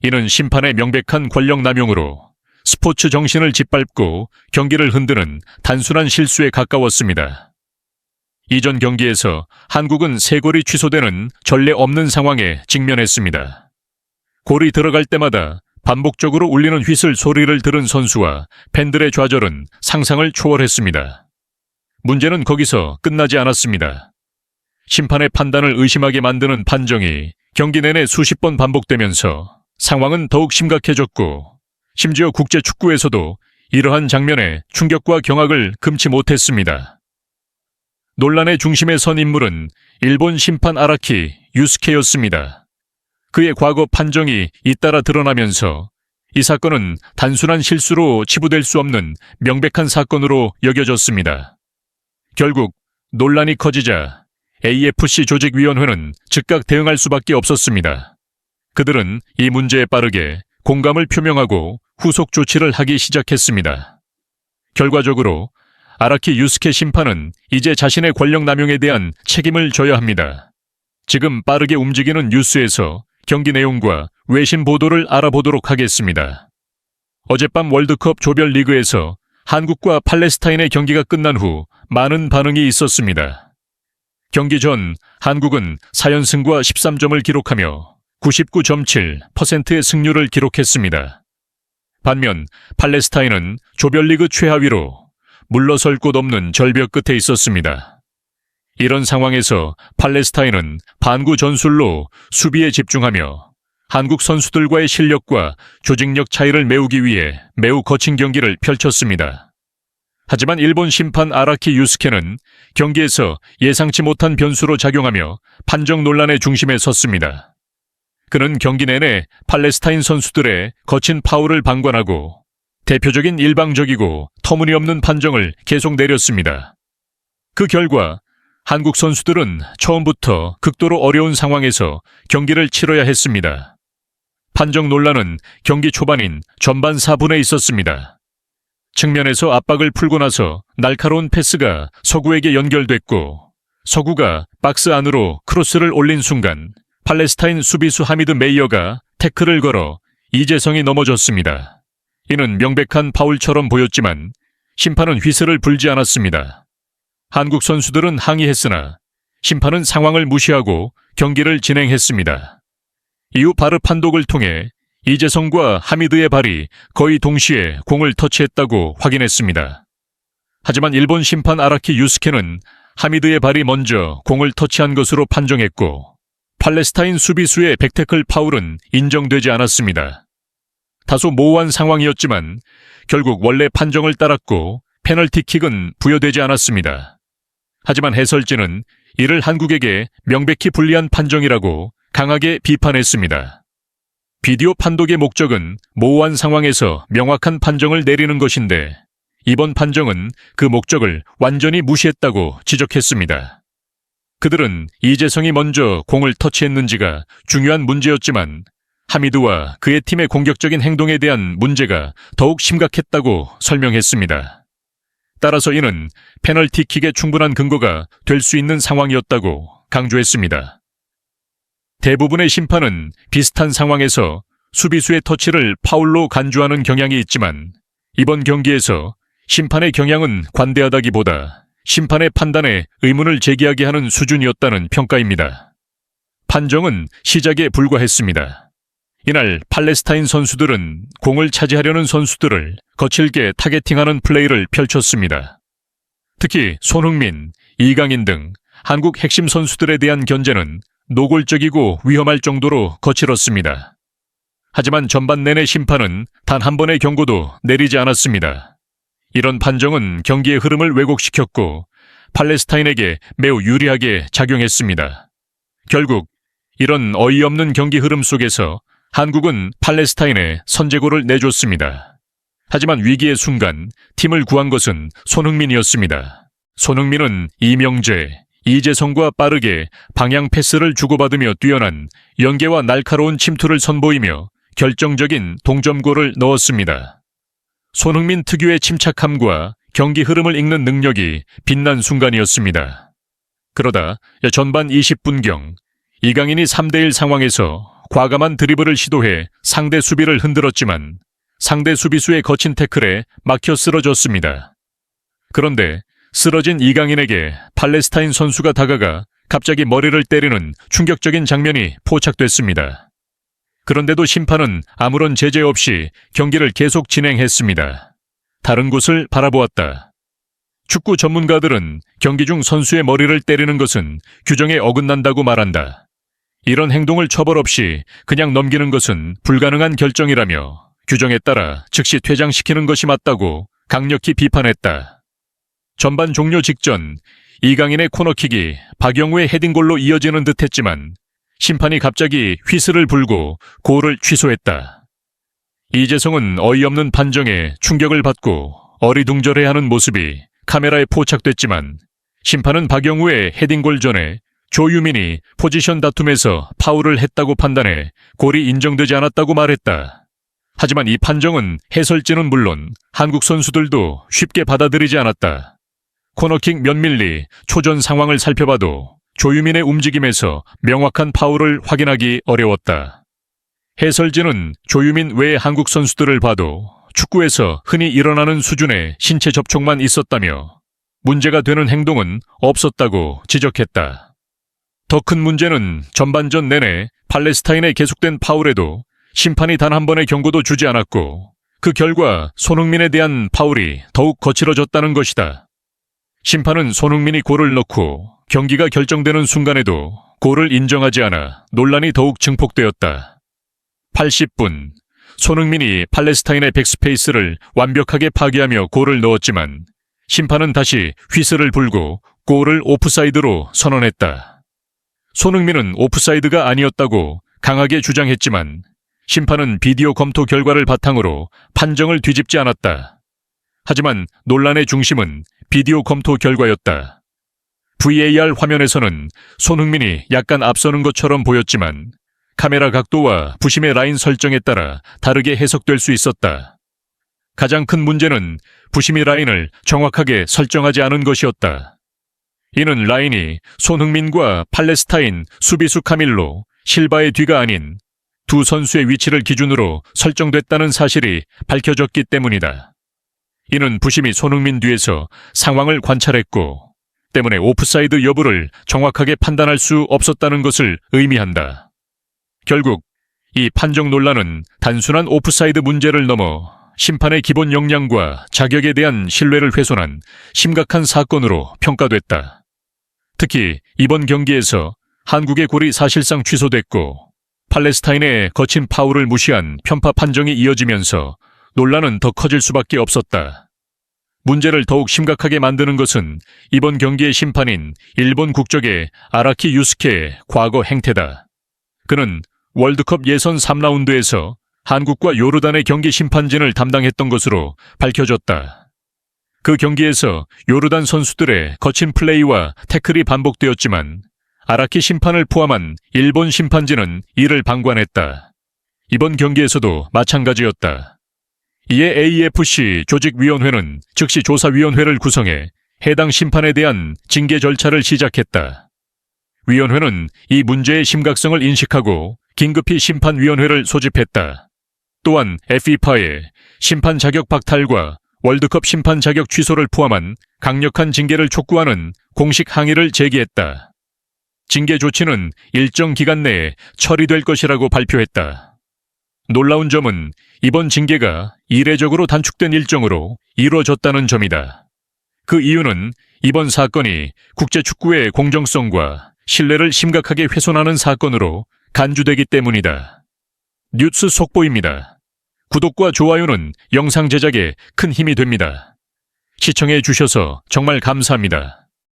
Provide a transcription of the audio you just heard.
이는 심판의 명백한 권력 남용으로 스포츠 정신을 짓밟고 경기를 흔드는 단순한 실수에 가까웠습니다. 이전 경기에서 한국은 3골이 취소되는 전례 없는 상황에 직면했습니다. 골이 들어갈 때마다 반복적으로 울리는 휘슬 소리를 들은 선수와 팬들의 좌절은 상상을 초월했습니다. 문제는 거기서 끝나지 않았습니다. 심판의 판단을 의심하게 만드는 판정이 경기 내내 수십 번 반복되면서 상황은 더욱 심각해졌고, 심지어 국제축구에서도 이러한 장면에 충격과 경악을 금치 못했습니다. 논란의 중심에 선 인물은 일본 심판 아라키 유스케였습니다. 그의 과거 판정이 잇따라 드러나면서 이 사건은 단순한 실수로 치부될 수 없는 명백한 사건으로 여겨졌습니다. 결국 논란이 커지자 AFC 조직위원회는 즉각 대응할 수밖에 없었습니다. 그들은 이 문제에 빠르게 공감을 표명하고 후속 조치를 하기 시작했습니다. 결과적으로 아라키 유스케 심판은 이제 자신의 권력 남용에 대한 책임을 져야 합니다. 지금 빠르게 움직이는 뉴스에서 경기 내용과 외신 보도를 알아보도록 하겠습니다. 어젯밤 월드컵 조별리그에서 한국과 팔레스타인의 경기가 끝난 후 많은 반응이 있었습니다. 경기 전 한국은 4연승과 13점을 기록하며 99.7%의 승률을 기록했습니다. 반면 팔레스타인은 조별리그 최하위로 물러설 곳 없는 절벽 끝에 있었습니다. 이런 상황에서 팔레스타인은 반구 전술로 수비에 집중하며 한국 선수들과의 실력과 조직력 차이를 메우기 위해 매우 거친 경기를 펼쳤습니다. 하지만 일본 심판 아라키 유스케는 경기에서 예상치 못한 변수로 작용하며 판정 논란의 중심에 섰습니다. 그는 경기 내내 팔레스타인 선수들의 거친 파울을 방관하고 대표적인 일방적이고 터무니없는 판정을 계속 내렸습니다. 그 결과 한국 선수들은 처음부터 극도로 어려운 상황에서 경기를 치러야 했습니다. 판정 논란은 경기 초반인 전반 4분에 있었습니다. 측면에서 압박을 풀고 나서 날카로운 패스가 서구에게 연결됐고, 서구가 박스 안으로 크로스를 올린 순간 팔레스타인 수비수 하미드 메이어가 태클을 걸어 이재성이 넘어졌습니다. 이는 명백한 파울처럼 보였지만 심판은 휘슬을 불지 않았습니다. 한국 선수들은 항의했으나 심판은 상황을 무시하고 경기를 진행했습니다. 이후 바르 판독을 통해 이재성과 하미드의 발이 거의 동시에 공을 터치했다고 확인했습니다. 하지만 일본 심판 아라키 유스케는 하미드의 발이 먼저 공을 터치한 것으로 판정했고, 팔레스타인 수비수의 백태클 파울은 인정되지 않았습니다. 다소 모호한 상황이었지만 결국 원래 판정을 따랐고 페널티킥은 부여되지 않았습니다. 하지만 해설진은 이를 한국에게 명백히 불리한 판정이라고 강하게 비판했습니다. 비디오 판독의 목적은 모호한 상황에서 명확한 판정을 내리는 것인데, 이번 판정은 그 목적을 완전히 무시했다고 지적했습니다. 그들은 이재성이 먼저 공을 터치했는지가 중요한 문제였지만 하미드와 그의 팀의 공격적인 행동에 대한 문제가 더욱 심각했다고 설명했습니다. 따라서 이는 페널티킥에 충분한 근거가 될 수 있는 상황이었다고 강조했습니다. 대부분의 심판은 비슷한 상황에서 수비수의 터치를 파울로 간주하는 경향이 있지만, 이번 경기에서 심판의 경향은 관대하다기보다 심판의 판단에 의문을 제기하게 하는 수준이었다는 평가입니다. 판정은 시작에 불과했습니다. 이날 팔레스타인 선수들은 공을 차지하려는 선수들을 거칠게 타겟팅하는 플레이를 펼쳤습니다. 특히 손흥민, 이강인 등 한국 핵심 선수들에 대한 견제는 노골적이고 위험할 정도로 거칠었습니다. 하지만 전반 내내 심판은 단 한 번의 경고도 내리지 않았습니다. 이런 판정은 경기의 흐름을 왜곡시켰고 팔레스타인에게 매우 유리하게 작용했습니다. 결국 이런 어이없는 경기 흐름 속에서 한국은 팔레스타인에 선제골을 내줬습니다. 하지만 위기의 순간 팀을 구한 것은 손흥민이었습니다. 손흥민은 이명재, 이재성과 빠르게 방향 패스를 주고받으며 뛰어난 연계와 날카로운 침투를 선보이며 결정적인 동점골을 넣었습니다. 손흥민 특유의 침착함과 경기 흐름을 읽는 능력이 빛난 순간이었습니다. 그러다 전반 20분경 이강인이 3대1 상황에서 과감한 드리블을 시도해 상대 수비를 흔들었지만 상대 수비수의 거친 태클에 막혀 쓰러졌습니다. 그런데 쓰러진 이강인에게 팔레스타인 선수가 다가가 갑자기 머리를 때리는 충격적인 장면이 포착됐습니다. 그런데도 심판은 아무런 제재 없이 경기를 계속 진행했습니다. 다른 곳을 바라보았다. 축구 전문가들은 경기 중 선수의 머리를 때리는 것은 규정에 어긋난다고 말한다. 이런 행동을 처벌 없이 그냥 넘기는 것은 불가능한 결정이라며 규정에 따라 즉시 퇴장시키는 것이 맞다고 강력히 비판했다. 전반 종료 직전 이강인의 코너킥이 박영우의 헤딩골로 이어지는 듯했지만 심판이 갑자기 휘슬을 불고 골을 취소했다. 이재성은 어이없는 판정에 충격을 받고 어리둥절해하는 모습이 카메라에 포착됐지만 심판은 박영우의 헤딩골 전에 조유민이 포지션 다툼에서 파울을 했다고 판단해 골이 인정되지 않았다고 말했다. 하지만 이 판정은 해설진은 물론 한국 선수들도 쉽게 받아들이지 않았다. 코너킥 몇 밀리 초전 상황을 살펴봐도 조유민의 움직임에서 명확한 파울을 확인하기 어려웠다. 해설진은 조유민 외의 한국 선수들을 봐도 축구에서 흔히 일어나는 수준의 신체 접촉만 있었다며 문제가 되는 행동은 없었다고 지적했다. 더 큰 문제는 전반전 내내 팔레스타인의 계속된 파울에도 심판이 단 한 번의 경고도 주지 않았고 그 결과 손흥민에 대한 파울이 더욱 거칠어졌다는 것이다. 심판은 손흥민이 골을 넣고 경기가 결정되는 순간에도 골을 인정하지 않아 논란이 더욱 증폭되었다. 80분, 손흥민이 팔레스타인의 백스페이스를 완벽하게 파괴하며 골을 넣었지만 심판은 다시 휘슬을 불고 골을 오프사이드로 선언했다. 손흥민은 오프사이드가 아니었다고 강하게 주장했지만 심판은 비디오 검토 결과를 바탕으로 판정을 뒤집지 않았다. 하지만 논란의 중심은 비디오 검토 결과였다. VAR 화면에서는 손흥민이 약간 앞서는 것처럼 보였지만 카메라 각도와 부심의 라인 설정에 따라 다르게 해석될 수 있었다. 가장 큰 문제는 부심의 라인을 정확하게 설정하지 않은 것이었다. 이는 라인이 손흥민과 팔레스타인 수비수 카밀로 실바의 뒤가 아닌 두 선수의 위치를 기준으로 설정됐다는 사실이 밝혀졌기 때문이다. 이는 부심이 손흥민 뒤에서 상황을 관찰했고 때문에 오프사이드 여부를 정확하게 판단할 수 없었다는 것을 의미한다. 결국 이 판정 논란은 단순한 오프사이드 문제를 넘어 심판의 기본 역량과 자격에 대한 신뢰를 훼손한 심각한 사건으로 평가됐다. 특히 이번 경기에서 한국의 골이 사실상 취소됐고 팔레스타인의 거친 파울을 무시한 편파 판정이 이어지면서 논란은 더 커질 수밖에 없었다. 문제를 더욱 심각하게 만드는 것은 이번 경기의 심판인 일본 국적의 아라키 유스케의 과거 행태다. 그는 월드컵 예선 3라운드에서 한국과 요르단의 경기 심판진을 담당했던 것으로 밝혀졌다. 그 경기에서 요르단 선수들의 거친 플레이와 태클이 반복되었지만 아라키 심판을 포함한 일본 심판진은 이를 방관했다. 이번 경기에서도 마찬가지였다. 이에 AFC 조직위원회는 즉시 조사위원회를 구성해 해당 심판에 대한 징계 절차를 시작했다. 위원회는 이 문제의 심각성을 인식하고 긴급히 심판위원회를 소집했다. 또한 FIFA에 심판 자격 박탈과 월드컵 심판 자격 취소를 포함한 강력한 징계를 촉구하는 공식 항의를 제기했다. 징계 조치는 일정 기간 내에 처리될 것이라고 발표했다. 놀라운 점은 이번 징계가 이례적으로 단축된 일정으로 이루어졌다는 점이다. 그 이유는 이번 사건이 국제축구의 공정성과 신뢰를 심각하게 훼손하는 사건으로 간주되기 때문이다. 뉴스 속보입니다. 구독과 좋아요는 영상 제작에 큰 힘이 됩니다. 시청해 주셔서 정말 감사합니다.